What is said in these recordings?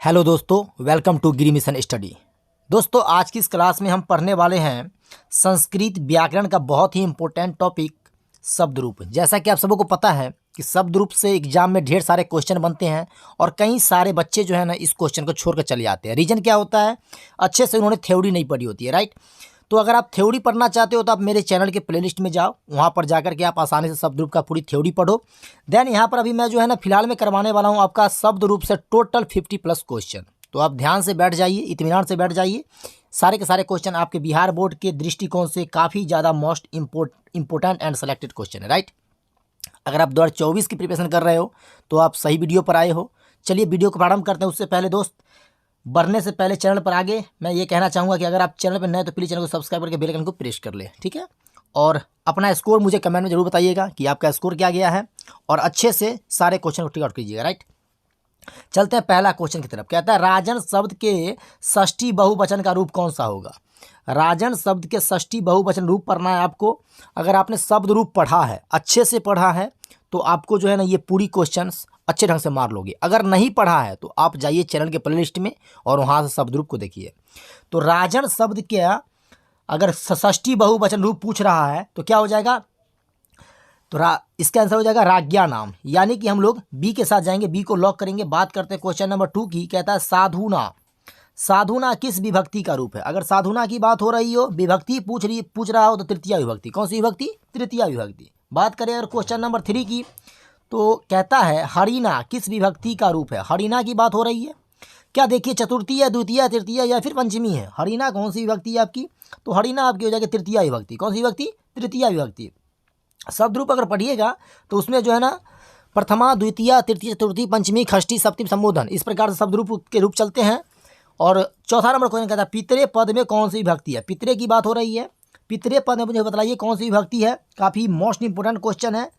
Hello दोस्तों, welcome to Giri mission study. दोस्तों, आज की इस क्लास में हम पढ़ने वाले हैं संस्कृत व्याकरण का बहुत ही इम्पोर्टेंट टॉपिक शब्द रूप। जैसा कि आप सबको पता है कि शब्द रूप से एग्जाम में ढेर सारे क्वेश्चन बनते हैं और कई सारे बच्चे जो है ना इस क्वेश्चन को छोड़ कर चले जाते हैं। रीज़न क्या होता है? अच्छे से उन्होंने थ्योरी नहीं पढ़ी होती है, राइट। तो अगर आप थ्योरी पढ़ना चाहते हो तो आप मेरे चैनल के प्लेलिस्ट में जाओ, वहाँ पर जाकर के आप आसानी से शब्द रूप का पूरी थ्योरी पढ़ो। देन यहाँ पर अभी मैं जो है ना फिलहाल में करवाने वाला हूँ आपका शब्द रूप से टोटल 50+ क्वेश्चन। तो आप ध्यान से बैठ जाइए, इत्मीनान से बैठ जाइए। सारे के सारे क्वेश्चन आपके बिहार बोर्ड के दृष्टिकोण से काफ़ी ज़्यादा most important and selected question है, राइट। अगर आप 2024 की प्रिपरेशन कर रहे हो तो आप सही वीडियो पर आए हो। चलिए वीडियो को प्रारंभ करते हैं। उससे पहले दोस्त, बढ़ने से पहले चैनल पर आगे मैं ये कहना चाहूँगा कि अगर आप चैनल पर नए तो प्लीज़ चैनल को सब्सक्राइब करके बेल आइकन को प्रेस कर ले, ठीक है। और अपना स्कोर मुझे कमेंट में जरूर बताइएगा कि आपका स्कोर क्या गया है, और अच्छे से सारे क्वेश्चन को टिक आउट कीजिएगा, राइट। चलते हैं पहला क्वेश्चन की तरफ। कहता है राजन शब्द के षष्ठी बहुवचन का रूप कौन सा होगा। राजन शब्द के षष्ठी बहुवचन रूप पढ़ना है आपको। अगर आपने शब्द रूप पढ़ा है, अच्छे से पढ़ा है, तो आपको जो है ना ये पूरी क्वेश्चंस अच्छे ढंग से मार लोगे। अगर नहीं पढ़ा है तो आप जाइए चैनल के प्लेलिस्ट में और वहाँ से शब्द रूप को देखिए। तो राजन शब्द के अगर षष्ठी बहुवचन रूप पूछ रहा है तो क्या हो जाएगा? तो इसका आंसर हो जाएगा राज्ञा नाम, यानी कि हम लोग बी के साथ जाएंगे, बी को लॉक करेंगे। बात करते हैं क्वेश्चन नंबर 2 की। कहता है साधुना। साधुना किस विभक्ति का रूप है? अगर साधुना की बात हो रही हो, विभक्ति पूछ रहा हो तो तृतीया विभक्ति। कौन सी विभक्ति? तृतीया विभक्ति। बात करें अगर क्वेश्चन नंबर 3 की, तो कहता है हरिणा किस विभक्ति का रूप है? हरिणा की बात हो रही है क्या? देखिए, चतुर्थी है, द्वितीय, तृतीय या फिर पंचमी है। हरिणा कौन सी विभक्ति है आपकी? तो हरिणा आपकी हो जाएगी तृतीय विभक्ति। कौन सी विभक्ति? तृतीय विभक्ति। शब्द रूप अगर पढ़िएगा तो उसमें जो है ना प्रथमा, द्वितीय, तृतीय, चतुर्थी, पंचमी, षष्ठी, सप्तमी, संबोधन, इस प्रकार से शब्द रूप के रूप चलते हैं। और चौथा नंबर क्वेश्चन कहता है पितरे पद में कौन सी विभक्ति है? पितरे की बात हो रही है, पितरे पद में मुझे बताइए कौन सी विभक्ति है। काफ़ी मोस्ट इंपोर्टेंट क्वेश्चन है।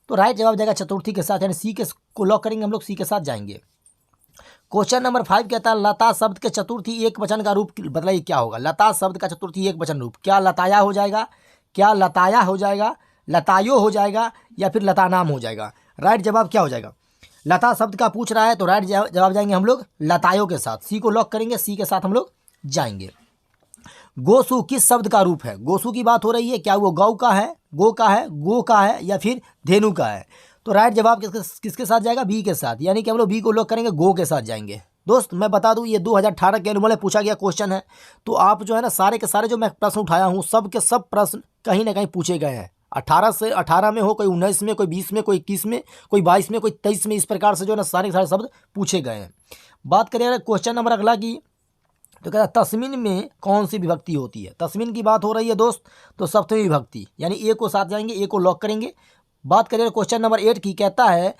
तो राइट जवाब जाएगा चतुर्थी के साथ, यानी सी के को लॉक करेंगे हम लोग, सी के साथ जाएंगे। क्वेश्चन नंबर 5 कहता है लता शब्द के चतुर्थी एक वचन का रूप बताइए क्या होगा। लता शब्द का चतुर्थी एक वचन रूप क्या लताया हो जाएगा? क्या लताया हो जाएगा, लतायो हो जाएगा, या फिर लता नाम हो जाएगा? राइट जवाब क्या हो जाएगा? लता शब्द का पूछ रहा है तो राइट जवाब जाएंगे हम लोग लतायो के साथ, सी को लॉक करेंगे, सी के साथ हम लोग जाएंगे। गोसु किस शब्द का रूप है? गोसु की बात हो रही है, क्या वो गौ का है, गो का है, गो का है, या फिर धेनु का है? तो राइट जवाब किसके साथ जाएगा? बी के साथ, यानी कि हम लोग बी को लॉक करेंगे, गो के साथ जाएंगे। दोस्त मैं बता दूं ये 2018 के अनुमान में पूछा गया क्वेश्चन है। तो आप जो है ना सारे के सारे जो मैं प्रश्न उठाया हूँ सब के सब प्रश्न कहीं ना कहीं पूछे गए हैं। 18 से 18 में हो, कोई 19 में, कोई 20 में, कोई 21 में, कोई 22 में, कोई 23 में, इस प्रकार से जो है ना सारे के सारे शब्द पूछे गए हैं। बात करें क्वेश्चन नंबर अगला की, तो कहता है तस्मिन में कौन सी विभक्ति होती है? तस्मिन की बात हो रही है दोस्त, तो सप्तमी विभक्ति, यानी ए को साथ जाएंगे, ए को लॉक करेंगे। बात करें क्वेश्चन नंबर 8 की, कहता है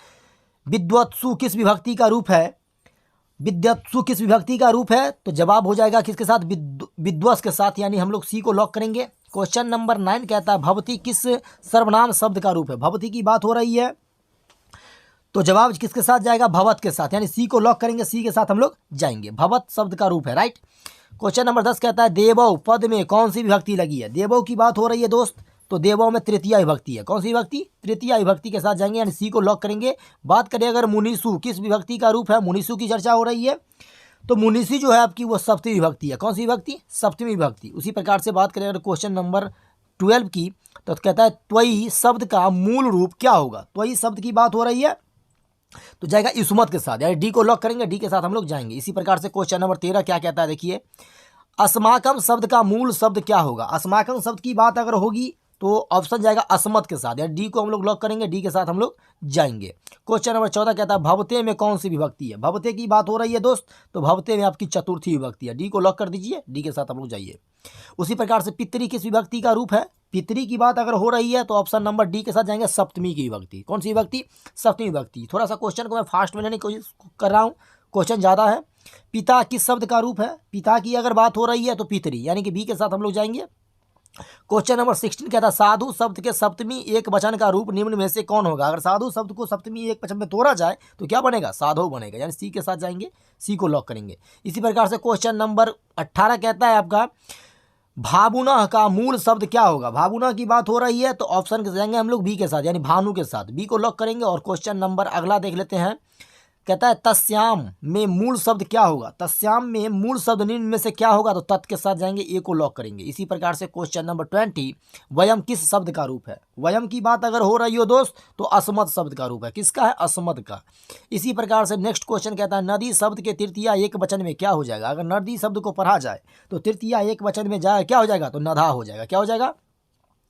विद्वत्सु किस विभक्ति का रूप है? विद्वत्सु किस विभक्ति का रूप है? तो जवाब हो जाएगा किसके साथ? विद्वस के साथ, यानी हम लोग सी को लॉक करेंगे। क्वेश्चन नंबर 9 कहता है भवती किस सर्वनाम शब्द का रूप है? भवती की बात हो रही है तो जवाब किसके साथ जाएगा? भवत के साथ, यानी सी को लॉक करेंगे, सी के साथ हम लोग जाएंगे। भवत शब्द का रूप है, राइट। क्वेश्चन नंबर 10 कहता है देवौ पद में कौन सी विभक्ति लगी है? देवौ की बात हो रही है दोस्त, तो देवौ में तृतीय विभक्ति है। कौन सी विभक्ति? तृतीय विभक्ति के साथ जाएंगे, यानी सी को लॉक करेंगे। बात करें अगर मुनीसु किस विभक्ति का रूप है? मुनीसु की चर्चा हो रही है तो मुनीसी जो है आपकी वो सप्तमी विभक्ति है। कौन सी विभक्ति? सप्तमी विभक्ति। उसी प्रकार से बात करें अगर क्वेश्चन नंबर 12 की, तो कहता है त्वयी शब्द का मूल रूप क्या होगा? त्वयी शब्द की बात हो रही है तो जाएगा इस्मत के साथ, यानी डी को लॉक करेंगे, डी के साथ हम लोग जाएंगे। इसी प्रकार से क्वेश्चन नंबर 13 क्या कहता है देखिए, अस्माकम शब्द का मूल शब्द क्या होगा? अस्माकम शब्द की बात अगर होगी तो ऑप्शन जाएगा असमत के साथ, यानी डी को हम लोग लॉक करेंगे, डी के साथ हम लोग जाएंगे। क्वेश्चन नंबर 14 कहता है भवते में कौन सी विभक्ति है? भवते की बात हो रही है दोस्त, तो भवते में आपकी चतुर्थी विभक्ति है, डी को लॉक कर दीजिए, डी के साथ हम लोग जाइए। उसी प्रकार से पितरी किस विभक्ति का रूप है? पितरी की बात अगर हो रही है तो ऑप्शन नंबर डी के साथ जाएंगे, सप्तमी की विभक्ति। कौन सी विभक्ति? सप्तमी विभक्ति। थोड़ा सा क्वेश्चन को मैं फास्ट में लेने की कोशिश कर रहा हूँ, क्वेश्चन ज़्यादा है। पिता किस शब्द का रूप है? पिता की अगर बात हो रही है तो पितरी, यानी कि बी के साथ हम लोग जाएंगे। क्वेश्चन नंबर 16 कहता है साधु शब्द के सप्तमी एक वचन का रूप निम्न में से कौन होगा? अगर साधु शब्द को सप्तमी एक वचन में तोड़ा जाए तो क्या बनेगा? साधु बनेगा, यानी सी के साथ जाएंगे, सी को लॉक करेंगे। इसी प्रकार से क्वेश्चन नंबर 18 कहता है आपका भावुना का मूल शब्द क्या होगा? भावुना की बात हो रही है तो ऑप्शन के जाएंगे हम लोग बी के साथ, यानी भानु के साथ, बी को लॉक करेंगे। और क्वेश्चन नंबर अगला देख लेते हैं, कहता है तस्याम में मूल शब्द क्या होगा, तस्याम में मूल शब्द निम्न में से क्या होगा, तो तत् के साथ जाएंगे, ए को लॉक करेंगे। इसी प्रकार से क्वेश्चन नंबर 20, वयम किस शब्द का रूप है। वयम की बात अगर हो रही हो दोस्त तो अस्मत् शब्द का रूप है, किसका है, अस्मत् का। इसी प्रकार से नेक्स्ट क्वेश्चन कहता है नदी शब्द के तृतीया एक वचन में क्या हो जाएगा। अगर नदी शब्द को पढ़ा जाए तो तृतीया एक वचन में जाए क्या हो जाएगा, तो नधा हो जाएगा। क्या हो जाएगा,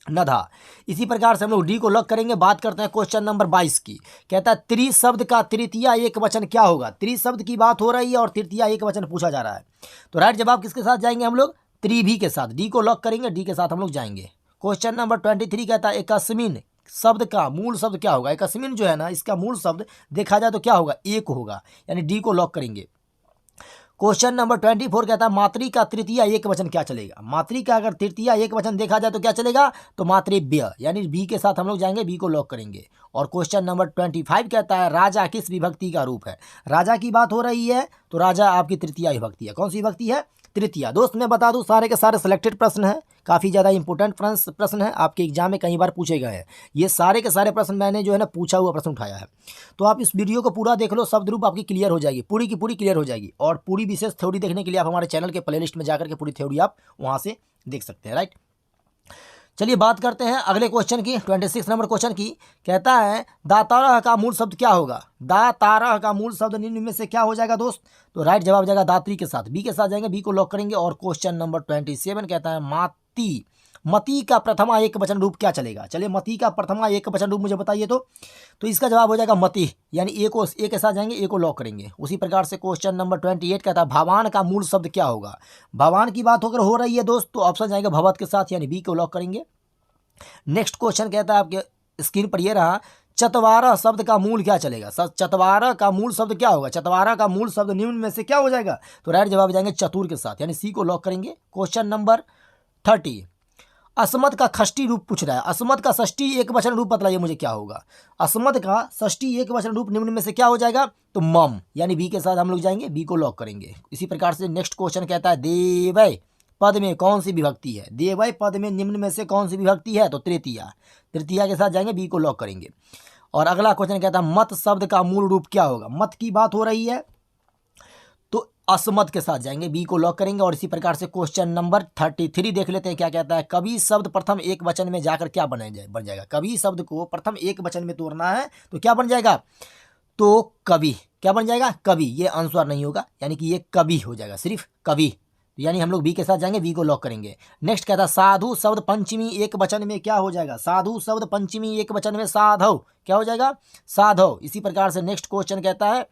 नधा। इसी प्रकार से हम लोग डी को लॉक करेंगे। बात करते हैं क्वेश्चन नंबर 22 की। कहता है त्रि शब्द का तृतीया एक वचन क्या होगा। त्रि शब्द की बात हो रही है और तृतीया एक वचन पूछा जा रहा है, तो राइट जवाब किसके साथ जाएंगे हम लोग, त्रिभी के साथ। डी को लॉक करेंगे, डी के साथ हम लोग जाएंगे। क्वेश्चन नंबर 23 कहता है एकस्मिन शब्द का मूल शब्द क्या होगा। एकस्मिन जो है ना, इसका मूल शब्द देखा जाए तो क्या होगा, एक होगा, यानी डी को लॉक करेंगे। क्वेश्चन नंबर 24 कहता है मातृ का तृतीया एक वचन क्या चलेगा। मातृ का अगर तृतीया एक वचन देखा जाए तो क्या चलेगा, तो मातृव्य, यानी बी के साथ हम लोग जाएंगे, बी को लॉक करेंगे। और क्वेश्चन नंबर 25 कहता है राजा किस विभक्ति का रूप है। राजा की बात हो रही है तो राजा आपकी तृतीया विभक्ति है। कौन सी विभक्ति है, तृतीया। दोस्त मैं बता दूं सारे के सारे सिलेक्टेड प्रश्न हैं, काफ़ी ज़्यादा इंपॉर्टेंट प्रश्न है, आपके एग्जाम में कई बार पूछे गए हैं। ये सारे के सारे प्रश्न मैंने जो है ना पूछा हुआ प्रश्न उठाया है, तो आप इस वीडियो को पूरा देख लो, शब्द रूप आपकी क्लियर हो जाएगी, पूरी की पूरी क्लियर हो जाएगी। और पूरी विशेष थ्योरी देखने के लिए आप हमारे चैनल के प्लेलिस्ट में जाकर के पूरी थ्योरी आप वहाँ से देख सकते हैं, राइट। चलिए बात करते हैं अगले क्वेश्चन की, 26 नंबर क्वेश्चन की। कहता है दातारह का मूल शब्द क्या होगा। दातारह का मूल शब्द निम्न में से क्या हो जाएगा दोस्त, तो राइट जवाब जाएगा दात्री के साथ, बी के साथ जाएंगे, बी को लॉक करेंगे। और क्वेश्चन नंबर 27 कहता है माती, मती का प्रथमा एक वचन रूप क्या चलेगा। चलिए मती का प्रथमा एक वचन रूप मुझे बताइए तो इसका जवाब हो जाएगा मति, यानी ए के साथ जाएंगे, ए को लॉक करेंगे। उसी प्रकार से क्वेश्चन नंबर 28 कहता है भवान का मूल शब्द क्या होगा। भवान की बात अगर हो रही है दोस्त तो ऑप्शन जाएगा भवत के साथ, यानी बी को लॉक करेंगे। नेक्स्ट क्वेश्चन कहता है आपके स्क्रीन पर ये रहा, चतवारह शब्द का मूल क्या चलेगा। चतवारह का मूल शब्द क्या होगा। चतवारह का मूल शब्द निम्न में से क्या हो जाएगा, तो राइट जवाब जाएंगे चतुर के साथ, यानी सी को लॉक करेंगे। क्वेश्चन नंबर 30 अस्मत् का षष्ठी रूप पूछ रहा है। अस्मत् का षष्ठी एक वचन रूप बतलाइए मुझे क्या होगा। अस्मत् का षष्ठी एक वचन रूप निम्न में से क्या हो जाएगा, तो मम, यानी बी के साथ हम लोग जाएंगे, बी को लॉक करेंगे। इसी प्रकार से नेक्स्ट क्वेश्चन कहता है देवय पद में कौन सी विभक्ति है। देवय पद में निम्न में से कौन सी विभक्ति है, तो तृतीया, तृतीया के साथ जाएंगे, बी को लॉक करेंगे। और अगला क्वेश्चन कहता है मत शब्द का मूल रूप क्या होगा। मत की बात हो रही है तो अस्मत् के साथ जाएंगे, बी को लॉक करेंगे। और इसी प्रकार से क्वेश्चन नंबर 33 देख लेते हैं क्या कहता है। कवि शब्द प्रथम एक वचन में जाकर क्या बन जाएगा। कवि शब्द को प्रथम एक वचन में तोड़ना है तो क्या बन जाएगा, तो कवि, क्या बन जाएगा, कवि। ये आंसर नहीं होगा, यानी कि ये कवि हो जाएगा, सिर्फ कवि, यानी हम लोग बी के साथ जाएंगे, बी को लॉक करेंगे। नेक्स्ट कहता है साधु शब्द पंचमी एक वचन में क्या हो जाएगा। साधु शब्द पंचमी एक वचन में साधव, क्या हो जाएगा, साधव। इसी प्रकार से नेक्स्ट क्वेश्चन कहता है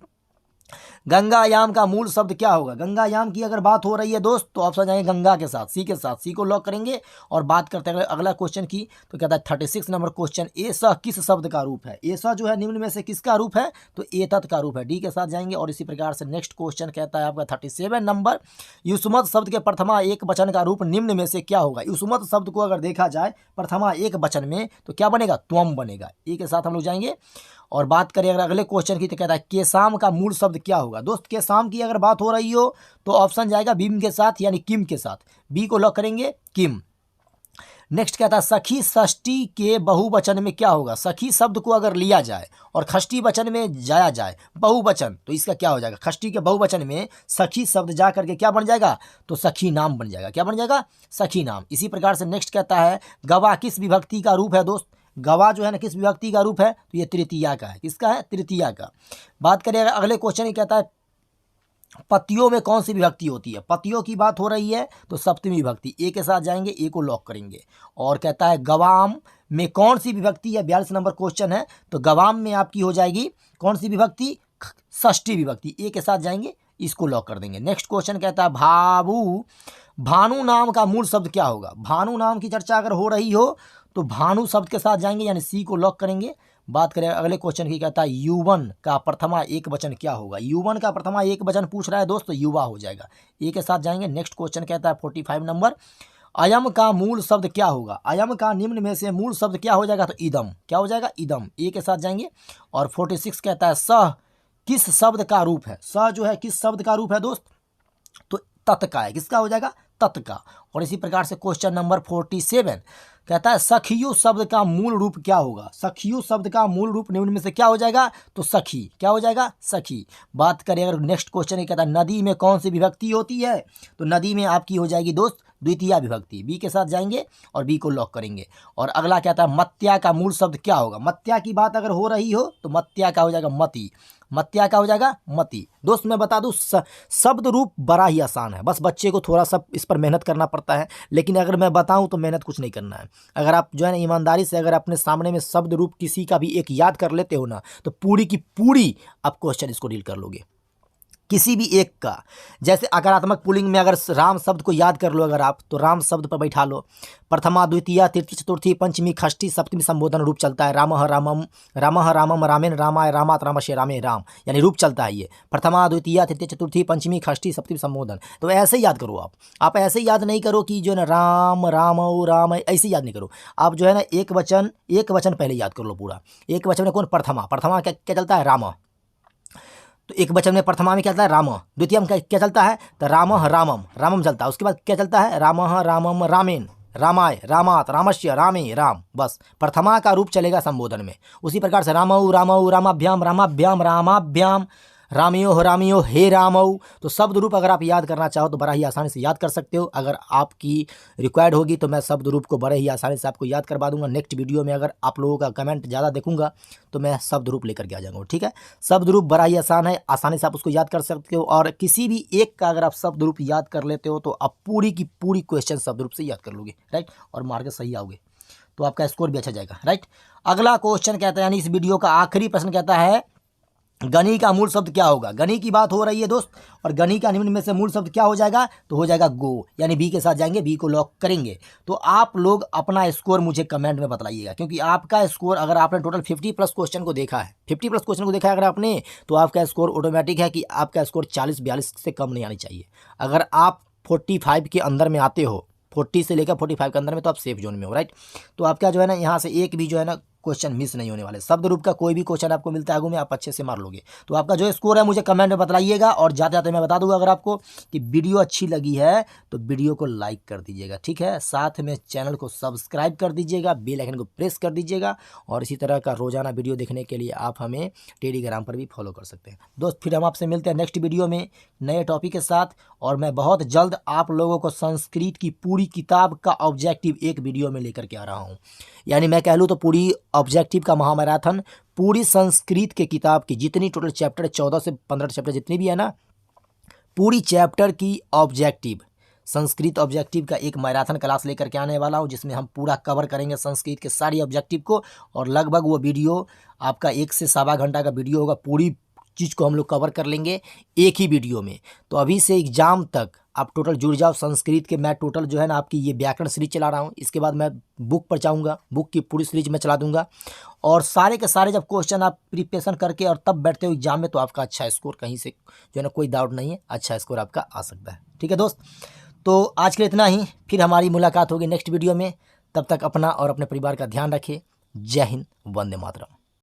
गंगायाम का मूल शब्द क्या होगा। गंगायाम की अगर बात हो रही है दोस्त तो ऑप्शन जाएंगे गंगा के साथ, सी के साथ, सी को लॉक करेंगे। और बात करते हैं अगला क्वेश्चन की, तो कहता है 36 नंबर क्वेश्चन, ऐसा किस शब्द का रूप है। ऐसा जो है निम्न में से किसका रूप है, तो एतत् का रूप है, डी के साथ जाएंगे। और इसी प्रकार से नेक्स्ट क्वेश्चन कहता है आपका 37 नंबर, युष्मत् शब्द के प्रथमा एक वचन का रूप निम्न में से क्या होगा। युष्मत् शब्द को अगर देखा जाए प्रथमा एक वचन में तो क्या बनेगा, त्वम बनेगा, ए के साथ हम लोग जाएंगे। और बात करें अगर अगले क्वेश्चन की तो कहता है केसाम का मूल शब्द क्या होगा। दोस्त केसाम की अगर बात हो रही हो तो ऑप्शन जाएगा बीम के साथ, यानी किम के साथ, बी को लॉक करेंगे, किम। नेक्स्ट कहता है सखी षष्ठी के बहुवचन में क्या होगा। सखी शब्द को अगर लिया जाए और खष्टी वचन में जाया जाए बहुवचन तो इसका क्या हो जाएगा, खष्टी के बहुवचन में सखी शब्द जा करके क्या बन जाएगा, तो सखी नाम बन जाएगा, क्या बन जाएगा, सखी नाम। इसी प्रकार से नेक्स्ट कहता है गवाह किस विभक्ति का रूप है। दोस्त गवाह जो है ना किस विभक्ति का रूप है, तो ये तृतीया का है, किसका है, तृतीया का। बात करें अगले क्वेश्चन ही कहता है पतियों में कौन सी विभक्ति होती है। पतियों की बात हो रही है तो सप्तमी विभक्ति, ए के साथ जाएंगे, ए को लॉक करेंगे। और कहता है गवाम में कौन सी विभक्ति है, 42 नंबर क्वेश्चन है, तो गवाम में आपकी हो जाएगी कौन सी विभक्ति, षष्ठी विभक्ति, ए के साथ जाएंगे, इसको लॉक कर देंगे। नेक्स्ट क्वेश्चन कहता है भानु नाम का मूल शब्द क्या होगा। भानु नाम की चर्चा अगर हो रही हो तो भानु शब्द के साथ जाएंगे, यानी सी को लॉक करेंगे। बात करें अगले क्वेश्चन की, कहता है युवन का प्रथमा एक वचन क्या होगा। युवन का प्रथमा एक वचन पूछ रहा है दोस्त, तो युवा हो जाएगा, ए के साथ जाएंगे। नेक्स्ट क्वेश्चन कहता है 45 नंबर, अयम का मूल शब्द क्या होगा। अयम का निम्न में से मूल शब्द क्या हो जाएगा, तो इदम, क्या हो जाएगा, इदम, ए के साथ जाएंगे। और 46 कहता है सह किस शब्द का रूप है। सह जो है किस शब्द का रूप है दोस्त, तो तत् का है, किसका हो जाएगा, तत् का। और इसी प्रकार से क्वेश्चन नंबर 47 कहता है सखियु शब्द का मूल रूप क्या होगा। सखियु शब्द का मूल रूप निम्न में से क्या हो जाएगा, तो सखी। क्या हो जाएगा, सखी। बात करें अगर नेक्स्ट क्वेश्चन ये कहता है नदी में कौन सी विभक्ति होती है, तो नदी में आपकी हो जाएगी दोस्त द्वितीय विभक्ति। बी के साथ जाएंगे और बी को लॉक करेंगे। और अगला कहता है मत्या का मूल शब्द क्या होगा। मत्या की बात अगर हो रही हो तो मत्या का हो जाएगा मति। मत्या का हो जाएगा मति। दोस्त मैं बता दूं शब्द रूप बड़ा ही आसान है, बस बच्चे को थोड़ा सा इस पर मेहनत करना पड़ता है, लेकिन अगर मैं बताऊं तो मेहनत कुछ नहीं करना है। अगर आप जो है ना ईमानदारी से अगर अपने सामने में शब्द रूप किसी का भी एक याद कर लेते हो ना, तो पूरी की पूरी आप क्वेश्चन इसको डील कर लोगे, किसी भी एक का। जैसे आकारात्मक पुल्लिंग में अगर राम शब्द को याद कर लो अगर आप, तो राम शब्द पर बैठा लो। प्रथमा द्वितीय तृतीय चतुर्थी पंचमी षष्ठी सप्तमी संबोधन रूप चलता है। रामः रामम रामः रामम रामेण रामाय रामात रामस्य रामे राम, यानी रूप चलता है ये। प्रथमा द्वितीय तृतीय चतुर्थी पंचमी षष्ठी सप्तमी संबोधन, तो ऐसे ही याद करो आप ऐसे याद नहीं करो कि जो है ना राम राम राम ऐसे याद नहीं करो। आप जो है ना एक वचन पहले याद कर लो पूरा। एक वचन में कौन, प्रथमा क्या चलता है, राम। तो एक वचन में प्रथमा में क्या चलता है, राम। द्वितीय में क्या चलता है, तो रामः रामम चलता है। उसके बाद क्या चलता है, रामः रामम रामेण रामाय रामात रामस्य रामे राम। बस प्रथमा का रूप चलेगा संबोधन में। उसी प्रकार से रामौ रामाभ्याम रामाभ्याम रामियो हे रामऊ। तो शब्द रूप अगर आप याद करना चाहो तो बड़ा ही आसानी से याद कर सकते हो। अगर आपकी रिक्वायर्ड होगी तो मैं शब्द रूप को बड़े ही आसानी से आपको याद करवा दूंगा। नेक्स्ट वीडियो में अगर आप लोगों का कमेंट ज़्यादा देखूंगा तो मैं शब्द रूप लेकर के आ जाऊँगा, ठीक है। शब्द रूप बड़ा ही आसान है, आसानी से आप उसको याद कर सकते हो। और किसी भी एक का अगर आप शब्द रूप याद कर लेते हो तो आप पूरी की पूरी क्वेश्चन शब्द रूप से याद कर लोगे, राइट, और मार्क सही आओगे तो आपका स्कोर भी अच्छा जाएगा, राइट। अगला क्वेश्चन कहता है, यानी इस वीडियो का आखिरी प्रश्न कहता है गनी का मूल शब्द क्या होगा। गनी की बात हो रही है दोस्त, और गनी का निम्न में से मूल शब्द क्या हो जाएगा, तो हो जाएगा गो, यानी बी के साथ जाएंगे, बी को लॉक करेंगे। तो आप लोग अपना स्कोर मुझे कमेंट में बताइएगा, क्योंकि आपका स्कोर अगर आपने टोटल 50+ क्वेश्चन को देखा है, 50+ क्वेश्चन को देखा है अगर आपने, तो आपका स्कोर ऑटोमेटिक है कि आपका स्कोर 40-42 से कम नहीं आनी चाहिए। अगर आप 45 के अंदर में आते हो, 40 से लेकर 45 के अंदर में, तो आप सेफ जोन में हो, राइट। तो आपका जो है ना यहाँ से एक भी जो है ना क्वेश्चन मिस नहीं होने वाले। शब्द रूप का कोई भी क्वेश्चन आपको मिलता है आगू में, आप अच्छे से मार लोगे। तो आपका जो स्कोर है मुझे कमेंट में बताइएगा। और जाते जाते मैं बता दूंगा अगर आपको कि वीडियो अच्छी लगी है तो वीडियो को लाइक कर दीजिएगा, ठीक है। साथ में चैनल को सब्सक्राइब कर दीजिएगा, बेल आइकन को प्रेस कर दीजिएगा। और इसी तरह का रोजाना वीडियो देखने के लिए आप हमें टेलीग्राम पर भी फॉलो कर सकते हैं। दोस्त फिर हम आपसे मिलते हैं नेक्स्ट वीडियो में नए टॉपिक के साथ। और मैं बहुत जल्द आप लोगों को संस्कृत की पूरी किताब का ऑब्जेक्टिव एक वीडियो में लेकर के आ रहा हूँ। यानी मैं कह लूँ तो पूरी ऑब्जेक्टिव का महामैराथन, पूरी संस्कृत के किताब की जितनी टोटल चैप्टर 14 से 15 चैप्टर जितनी भी है ना, पूरी चैप्टर की ऑब्जेक्टिव, संस्कृत ऑब्जेक्टिव का एक मैराथन क्लास लेकर के आने वाला हूँ, जिसमें हम पूरा कवर करेंगे संस्कृत के सारी ऑब्जेक्टिव को। और लगभग वो वीडियो आपका 1 से सवा घंटा का वीडियो होगा। पूरी चीज़ को हम लोग कवर कर लेंगे एक ही वीडियो में। तो अभी से एग्जाम तक आप टोटल जुड़ जाओ संस्कृत के। मैं टोटल जो है ना आपकी ये व्याकरण सीरीज चला रहा हूँ, इसके बाद मैं बुक पर जाऊँगा, बुक की पूरी सीरीज मैं चला दूंगा। और सारे के सारे जब क्वेश्चन आप प्रिपरेशन करके और तब बैठते हो एग्जाम में, तो आपका अच्छा स्कोर कहीं से जो है ना कोई डाउट नहीं है, अच्छा स्कोर आपका आ सकता है, ठीक है दोस्त। तो आज के लिए इतना ही, फिर हमारी मुलाकात होगी नेक्स्ट वीडियो में। तब तक अपना और अपने परिवार का ध्यान रखें। जय हिंद, वंदे मातरम।